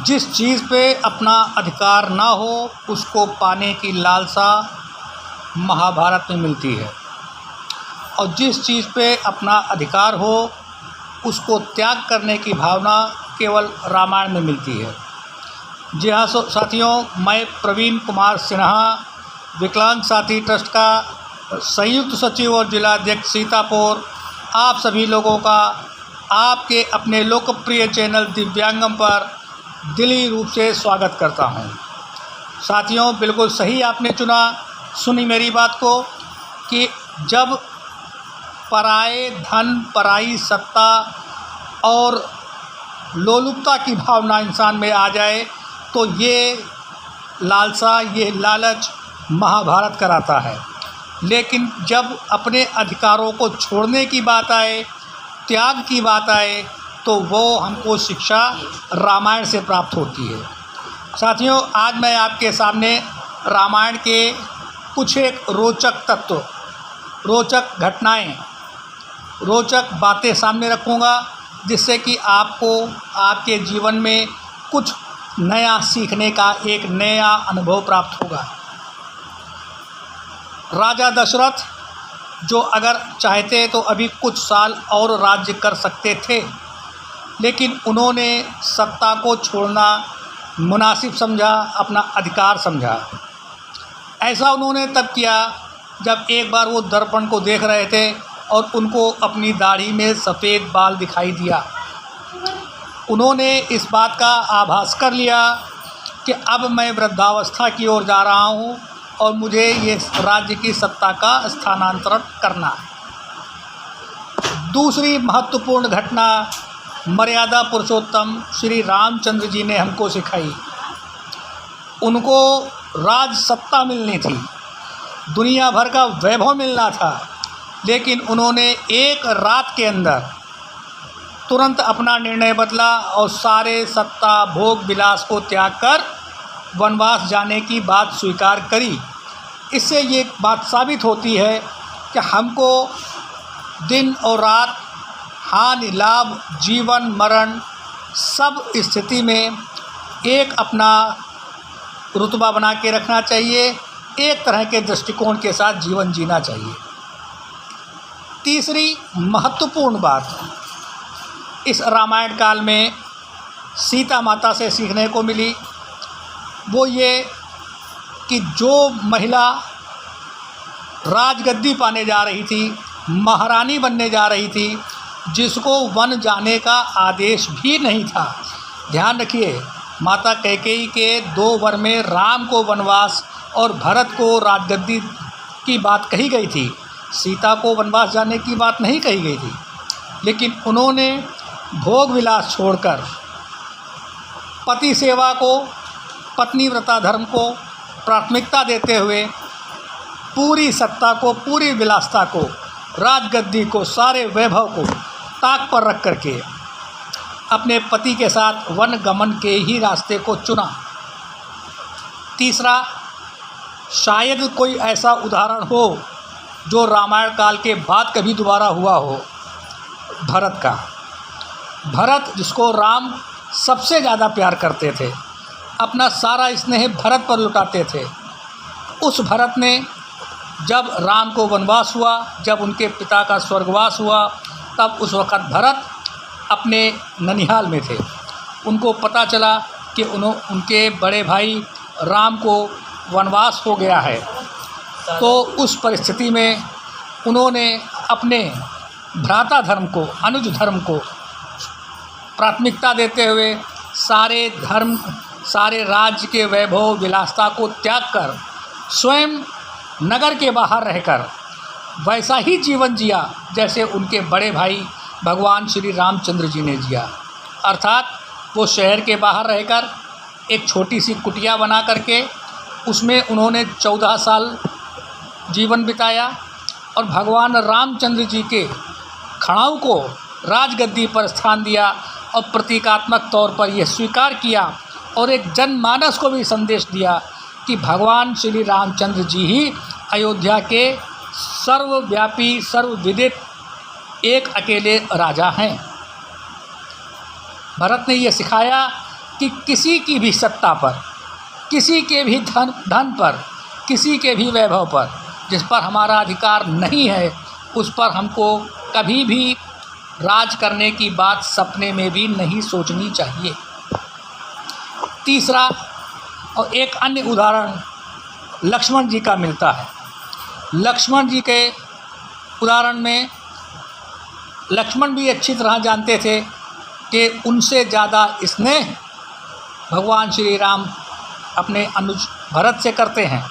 जिस चीज़ पे अपना अधिकार ना हो उसको पाने की लालसा महाभारत में मिलती है, और जिस चीज़ पे अपना अधिकार हो उसको त्याग करने की भावना केवल रामायण में मिलती है। जी हाँ साथियों, मैं प्रवीण कुमार सिन्हा, विकलांग साथी ट्रस्ट का संयुक्त सचिव और जिलाध्यक्ष सीतापुर, आप सभी लोगों का आपके अपने लोकप्रिय चैनल दिव्यांगम पर दिली रूप से स्वागत करता हूं। साथियों, बिल्कुल सही आपने सुनी मेरी बात को कि जब पराए धन, पराई सत्ता और लोलुपता की भावना इंसान में आ जाए तो ये लालसा, ये लालच महाभारत कराता है। लेकिन जब अपने अधिकारों को छोड़ने की बात आए, त्याग की बात आए, तो वो हमको शिक्षा रामायण से प्राप्त होती है। साथियों, आज मैं आपके सामने रामायण के कुछ एक रोचक तत्व, रोचक घटनाएं, रोचक बातें सामने रखूँगा, जिससे कि आपको आपके जीवन में कुछ नया सीखने का एक नया अनुभव प्राप्त होगा। राजा दशरथ जो अगर चाहते तो अभी कुछ साल और राज्य कर सकते थे, लेकिन उन्होंने सत्ता को छोड़ना मुनासिब समझा, अपना अधिकार समझा। ऐसा उन्होंने तब किया जब एक बार वो दर्पण को देख रहे थे और उनको अपनी दाढ़ी में सफ़ेद बाल दिखाई दिया। उन्होंने इस बात का आभास कर लिया कि अब मैं वृद्धावस्था की ओर जा रहा हूँ और मुझे ये राज्य की सत्ता का स्थानांतरण करना है। दूसरी महत्वपूर्ण घटना मर्यादा पुरुषोत्तम श्री रामचंद्र जी ने हमको सिखाई। उनको राज सत्ता मिलनी थी, दुनिया भर का वैभव मिलना था, लेकिन उन्होंने एक रात के अंदर तुरंत अपना निर्णय बदला और सारे सत्ता, भोग विलास को त्याग कर वनवास जाने की बात स्वीकार करी। इससे ये बात साबित होती है कि हमको दिन और रात, हानि लाभ, जीवन मरण, सब स्थिति में एक अपना रुतबा बना के रखना चाहिए, एक तरह के दृष्टिकोण के साथ जीवन जीना चाहिए। तीसरी महत्वपूर्ण बात इस रामायण काल में सीता माता से सीखने को मिली, वो ये कि जो महिला राजगद्दी पाने जा रही थी, महारानी बनने जा रही थी, जिसको वन जाने का आदेश भी नहीं था। ध्यान रखिए, माता कैकेयी के 2 वर में राम को वनवास और भरत को राजगद्दी की बात कही गई थी, सीता को वनवास जाने की बात नहीं कही गई थी। लेकिन उन्होंने भोग विलास छोड़कर पति सेवा को, पत्नी व्रता धर्म को प्राथमिकता देते हुए पूरी सत्ता को, पूरी विलासता को, राजगद्दी को, सारे वैभव को ताक पर रख करके अपने पति के साथ वन गमन के ही रास्ते को चुना। तीसरा, शायद कोई ऐसा उदाहरण हो जो रामायण काल के बाद कभी दोबारा हुआ हो, भरत का। भरत जिसको राम सबसे ज़्यादा प्यार करते थे, अपना सारा स्नेह भरत पर लुटाते थे। उस भरत ने जब राम को वनवास हुआ, जब उनके पिता का स्वर्गवास हुआ, तब उस वक़्त भरत अपने ननिहाल में थे। उनको पता चला कि उनके बड़े भाई राम को वनवास हो गया है। तो उस परिस्थिति में उन्होंने अपने भ्राता धर्म को, अनुज धर्म को प्राथमिकता देते हुए सारे धर्म, सारे राज्य के वैभव विलासता को त्याग कर स्वयं नगर के बाहर रहकर वैसा ही जीवन जिया जैसे उनके बड़े भाई भगवान श्री रामचंद्र जी ने जिया। अर्थात वो शहर के बाहर रहकर एक छोटी सी कुटिया बना करके उसमें उन्होंने 14 साल जीवन बिताया और भगवान रामचंद्र जी के खड़ाऊ को राजगद्दी पर स्थान दिया और प्रतीकात्मक तौर पर यह स्वीकार किया और एक जनमानस को भी संदेश दिया कि भगवान श्री रामचंद्र जी ही अयोध्या के सर्वव्यापी, सर्वविदित एक अकेले राजा हैं। भरत ने ये सिखाया कि किसी की भी सत्ता पर, किसी के भी धन पर, किसी के भी वैभव पर जिस पर हमारा अधिकार नहीं है, उस पर हमको कभी भी राज करने की बात सपने में भी नहीं सोचनी चाहिए। तीसरा और एक अन्य उदाहरण लक्ष्मण जी का मिलता है। लक्ष्मण जी के उदाहरण में लक्ष्मण भी अच्छी तरह जानते थे कि उनसे ज़्यादा स्नेह भगवान श्री राम अपने अनुज भरत से करते हैं,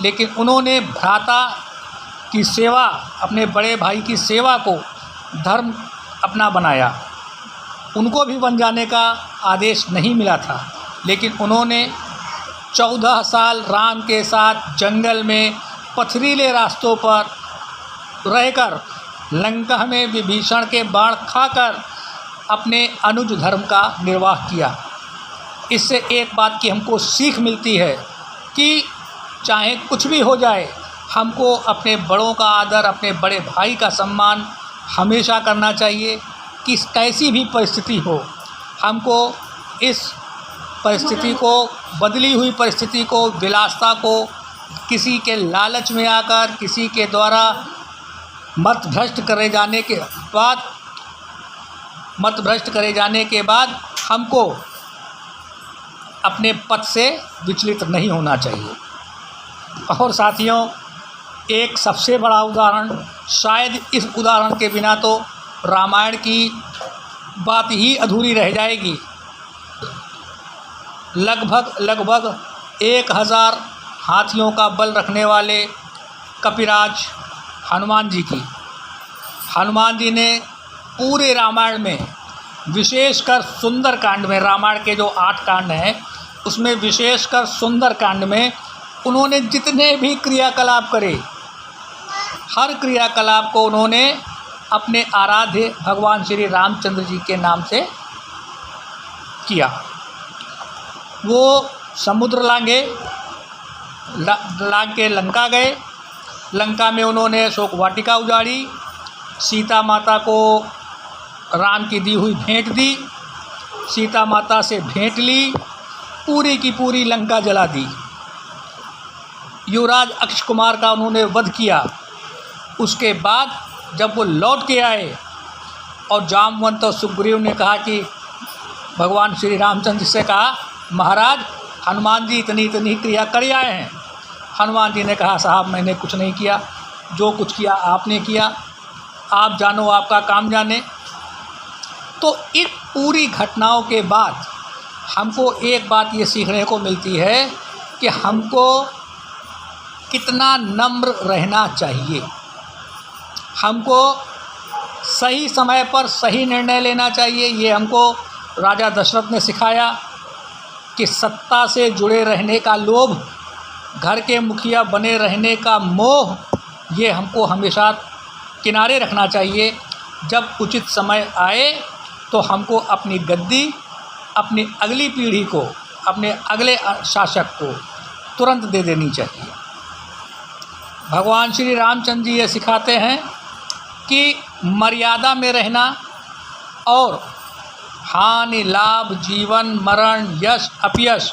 लेकिन उन्होंने भ्राता की सेवा, अपने बड़े भाई की सेवा को धर्म अपना बनाया। उनको भी बन जाने का आदेश नहीं मिला था, लेकिन उन्होंने 14 साल राम के साथ जंगल में पथरीले रास्तों पर रहकर लंका में विभीषण के बाण खाकर अपने अनुज धर्म का निर्वाह किया। इससे एक बात की हमको सीख मिलती है कि चाहे कुछ भी हो जाए, हमको अपने बड़ों का आदर, अपने बड़े भाई का सम्मान हमेशा करना चाहिए। कि कैसी भी परिस्थिति हो, हमको इस परिस्थिति को, बदली हुई परिस्थिति को, विलासिता को, किसी के लालच में आकर, किसी के द्वारा मतभ्रष्ट करे जाने के बाद हमको अपने पथ से विचलित नहीं होना चाहिए। और साथियों, एक सबसे बड़ा उदाहरण, शायद इस उदाहरण के बिना तो रामायण की बात ही अधूरी रह जाएगी। लगभग 1000 हाथियों का बल रखने वाले कपिराज हनुमान जी की, हनुमान जी ने पूरे रामायण में, विशेषकर सुंदरकांड में, रामायण के जो 8 कांड हैं उसमें विशेषकर सुंदरकांड में उन्होंने जितने भी क्रियाकलाप करे, हर क्रियाकलाप को उन्होंने अपने आराध्य भगवान श्री रामचंद्र जी के नाम से किया। वो समुद्र लांग के लंका गए। लंका में उन्होंने अशोक वाटिका उजाड़ी, सीता माता को राम की दी हुई भेंट दी, सीता माता से भेंट ली, पूरी की पूरी लंका जला दी। युवराज अक्ष कुमार का उन्होंने वध किया। उसके बाद जब वो लौट के आए और जामवंत और सुग्रीव ने कहा कि भगवान श्री रामचंद्र से कहा, महाराज हनुमान जी इतनी क्रिया कर आए हैं। हनुमान जी ने कहा, साहब मैंने कुछ नहीं किया, जो कुछ किया आपने किया, आप जानो आपका काम जाने। तो इन पूरी घटनाओं के बाद हमको एक बात ये सीखने को मिलती है कि हमको कितना नम्र रहना चाहिए। हमको सही समय पर सही निर्णय लेना चाहिए। ये हमको राजा दशरथ ने सिखाया कि सत्ता से जुड़े रहने का लोभ, घर के मुखिया बने रहने का मोह, ये हमको हमेशा किनारे रखना चाहिए। जब उचित समय आए तो हमको अपनी गद्दी अपनी अगली पीढ़ी को, अपने अगले शासक को तुरंत दे देनी चाहिए। भगवान श्री रामचंद्र जी ये सिखाते हैं कि मर्यादा में रहना और हानि लाभ, जीवन मरण, यश अपयश,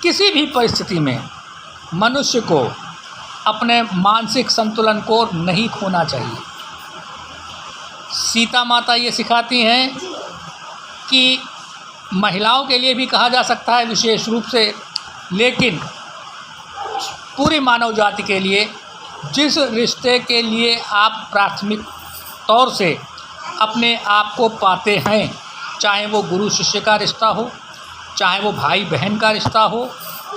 किसी भी परिस्थिति में मनुष्य को अपने मानसिक संतुलन को नहीं खोना चाहिए। सीता माता ये सिखाती हैं कि महिलाओं के लिए भी कहा जा सकता है विशेष रूप से, लेकिन पूरी मानव जाति के लिए, जिस रिश्ते के लिए आप प्राथमिक तौर से अपने आप को पाते हैं, चाहे वो गुरु शिष्य का रिश्ता हो, चाहे वो भाई बहन का रिश्ता हो,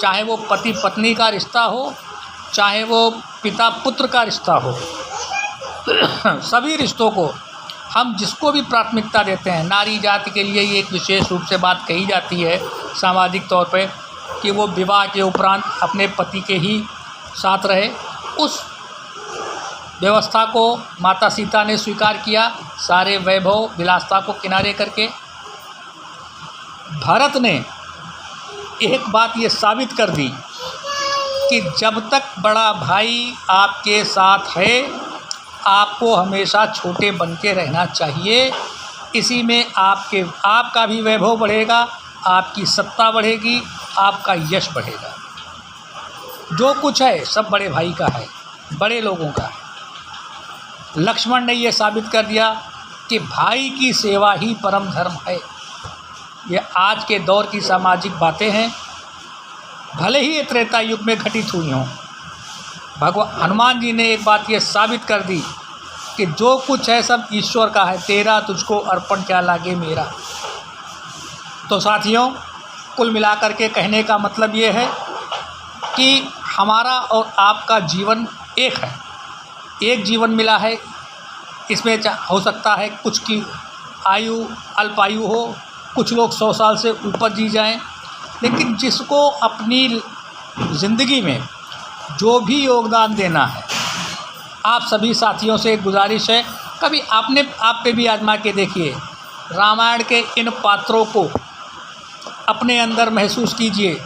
चाहे वो पति पत्नी का रिश्ता हो, चाहे वो पिता पुत्र का रिश्ता हो, सभी रिश्तों को हम जिसको भी प्राथमिकता देते हैं, नारी जाति के लिए ये एक विशेष रूप से बात कही जाती है सामाजिक तौर पे कि वो विवाह के उपरांत अपने पति के ही साथ रहे। उस व्यवस्था को माता सीता ने स्वीकार किया, सारे वैभव विलासिता को किनारे करके। भरत ने एक बात ये साबित कर दी कि जब तक बड़ा भाई आपके साथ है, आपको हमेशा छोटे बन के रहना चाहिए। इसी में आपका भी वैभव बढ़ेगा, आपकी सत्ता बढ़ेगी, आपका यश बढ़ेगा। जो कुछ है सब बड़े भाई का है, बड़े लोगों का है। लक्ष्मण ने ये साबित कर दिया कि भाई की सेवा ही परम धर्म है। ये आज के दौर की सामाजिक बातें हैं, भले ही ये त्रेता युग में घटित हुई हों। भगवान हनुमान जी ने एक बात ये साबित कर दी कि जो कुछ है सब ईश्वर का है, तेरा तुझको अर्पण क्या लागे मेरा। तो साथियों, कुल मिलाकर के कहने का मतलब ये है कि हमारा और आपका जीवन एक है, एक जीवन मिला है। इसमें हो सकता है कुछ की आयु अल्पायु हो, कुछ लोग 100 साल से ऊपर जी जाएं, लेकिन जिसको अपनी ज़िंदगी में जो भी योगदान देना है, आप सभी साथियों से एक गुजारिश है, कभी आप पे भी आजमा के देखिए। रामायण के इन पात्रों को अपने अंदर महसूस कीजिए।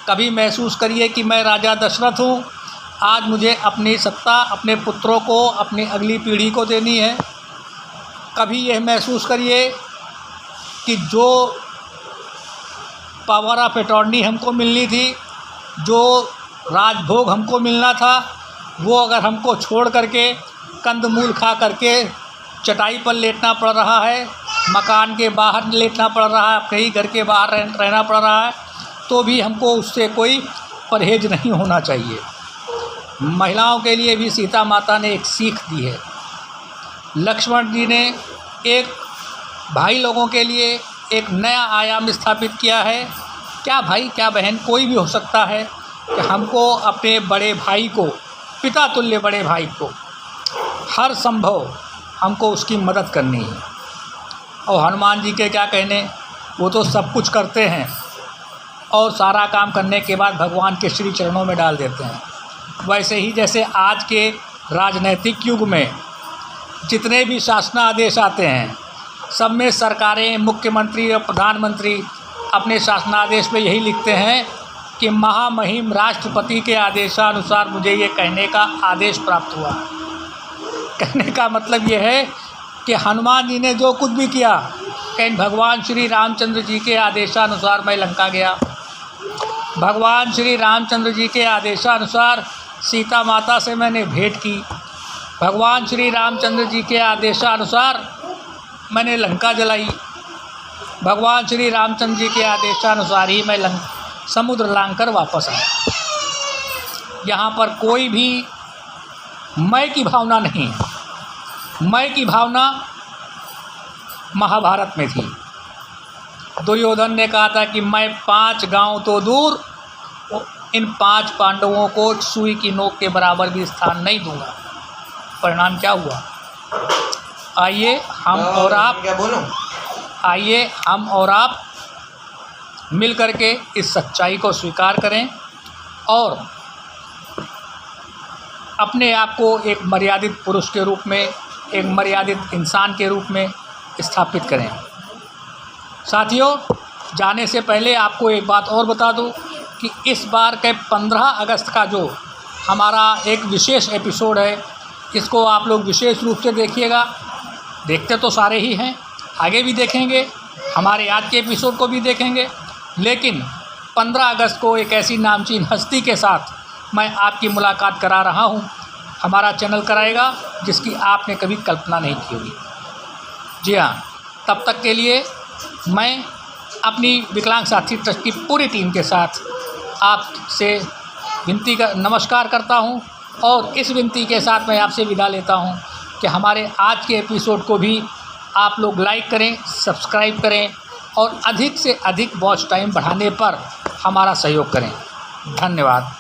कभी महसूस करिए कि मैं राजा दशरथ हूँ, आज मुझे अपनी सत्ता अपने पुत्रों को, अपनी अगली पीढ़ी को देनी है। कभी यह महसूस करिए कि जो पावर ऑफ अटॉर्नी हमको मिलनी थी, जो राजभोग हमको मिलना था, वो अगर हमको छोड़ करके कंदमूल खा करके चटाई पर लेटना पड़ रहा है, मकान के बाहर लेटना पड़ रहा है, अपने ही घर के बाहर रहना पड़ रहा है, तो भी हमको उससे कोई परहेज नहीं होना चाहिए। महिलाओं के लिए भी सीता माता ने एक सीख दी है। लक्ष्मण जी ने एक भाई लोगों के लिए एक नया आयाम स्थापित किया है। क्या भाई क्या बहन कोई भी हो सकता है कि हमको अपने बड़े भाई को, पिता तुल्य बड़े भाई को, हर संभव हमको उसकी मदद करनी है। और हनुमान जी के क्या कहने, वो तो सब कुछ करते हैं और सारा काम करने के बाद भगवान के श्री चरणों में डाल देते हैं। वैसे ही जैसे आज के राजनैतिक युग में जितने भी शासनादेश आते हैं, सब में सरकारें, मुख्यमंत्री और प्रधानमंत्री अपने शासनादेश में यही लिखते हैं कि महामहिम राष्ट्रपति के आदेशानुसार मुझे ये कहने का आदेश प्राप्त हुआ। कहने का मतलब ये है कि हनुमान जी ने जो कुछ भी किया, कहीं भगवान श्री रामचंद्र जी के आदेशानुसार मैं लंका गया, भगवान श्री रामचंद्र जी के आदेशानुसार सीता माता से मैंने भेंट की, भगवान श्री रामचंद्र जी के आदेशानुसार मैंने लंका जलाई, भगवान श्री रामचंद्र जी के आदेशानुसार ही मैं समुद्र लांघकर वापस आया। यहाँ पर कोई भी मैं की भावना नहीं है। मैं की भावना महाभारत में थी। दुर्योधन ने कहा था कि मैं 5 गांव तो दूर इन 5 पांडवों को सुई की नोक के बराबर भी स्थान नहीं दूंगा। परिणाम क्या हुआ? आइए हम और आप मिल करके इस सच्चाई को स्वीकार करें और अपने आप को एक मर्यादित पुरुष के रूप में, एक मर्यादित इंसान के रूप में स्थापित करें। साथियों, जाने से पहले आपको एक बात और बता दूं कि इस बार के 15 अगस्त का जो हमारा एक विशेष एपिसोड है, इसको आप लोग विशेष रूप से देखिएगा। देखते तो सारे ही हैं, आगे भी देखेंगे, हमारे आज के एपिसोड को भी देखेंगे, लेकिन 15 अगस्त को एक ऐसी नामचीन हस्ती के साथ मैं आपकी मुलाकात करा रहा हूं, हमारा चैनल कराएगा, जिसकी आपने कभी कल्पना नहीं की होगी। जी हाँ, तब तक के लिए मैं अपनी विकलांग साथी ट्रस्ट की पूरी टीम के साथ आपसे नमस्कार करता हूं और इस विनती के साथ मैं आपसे विदा लेता हूं कि हमारे आज के एपिसोड को भी आप लोग लाइक करें, सब्सक्राइब करें और अधिक से अधिक वॉच टाइम बढ़ाने पर हमारा सहयोग करें। धन्यवाद।